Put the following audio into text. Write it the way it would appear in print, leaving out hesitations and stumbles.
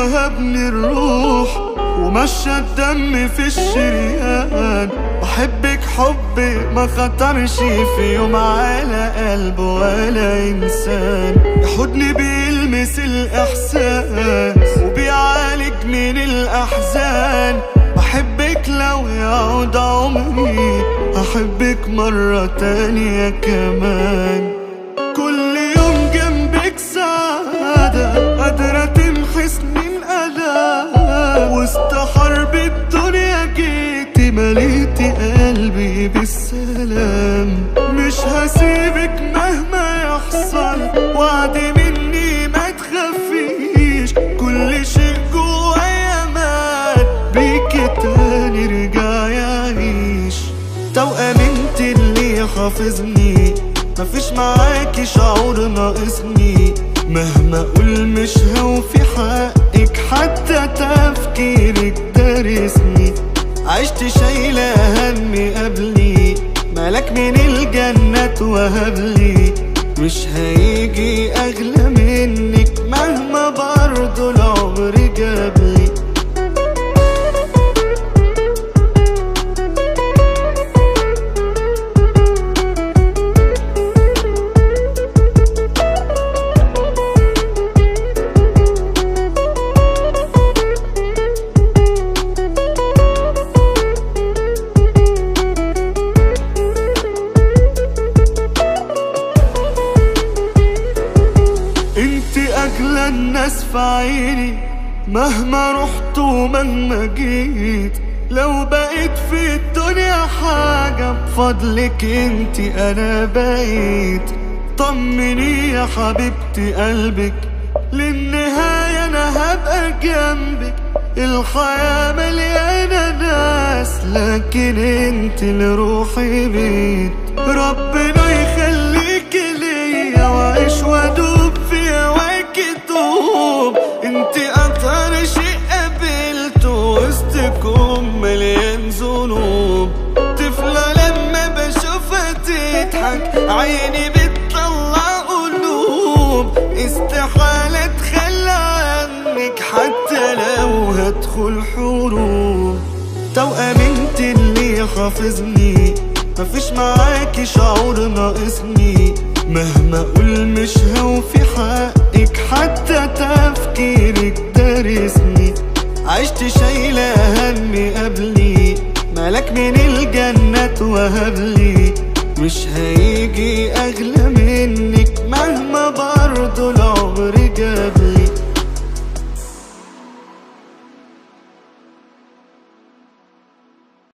وهبني الروح ومشى الدم في الشريان. بحبك حب ما خطرش في يوم على قلب ولا إنسان. حضني بيلمس الإحساس وبيعالج من الأحزان. بحبك لو يعود عمري أحبك مرة تانية كمان. كل يوم جنبك سعادة قادرة تمحي سنين ألام. وسط حرب الدنيا جيتي مليتي قلبي بالسلام. مش هسيبك مهما يحصل وعد مني ما تخافيش. كل شيء جوايا مات بيكي تاني رجع يعيش. توأم انت اللي حافظني مفيش معاكي شعور ناقصني. مهما اقول مش هوفي حقك حتى تفكيرك دارسني. عشت شايلة همي قبلي ملك من الجنة توهبلي. مش هيجي اغلى منك مهما برضو العمر جابلي. انت اغلى الناس في عيني مهما رحت ومهما جيت. لو بقيت في الدنيا حاجة بفضلك انت انا بقيت. طمني يا حبيبتي قلبك للنهاية انا هبقى جنبك. الحياة مليانة ناس لكن انت لروحي بيت. ربنا يخليك ليا واعيش وادوب في هواكي توب. انت اطهر شيء قابلته وسطكم مليان ذنوب. طفلة لما بشوفها تضحك عيني بتطلع قلوب. استحالة اتخلى عنك حتى لو هدخل حروب. توأم انت اللي حافظني مفيش معاكي شعور ناقصني. مهما اقول مش هوفي حقك حتى تفكيرك دارسني. عشت شايلة همي قبلي ملك من الجنة توهبلي. مش هيجي اغلى مني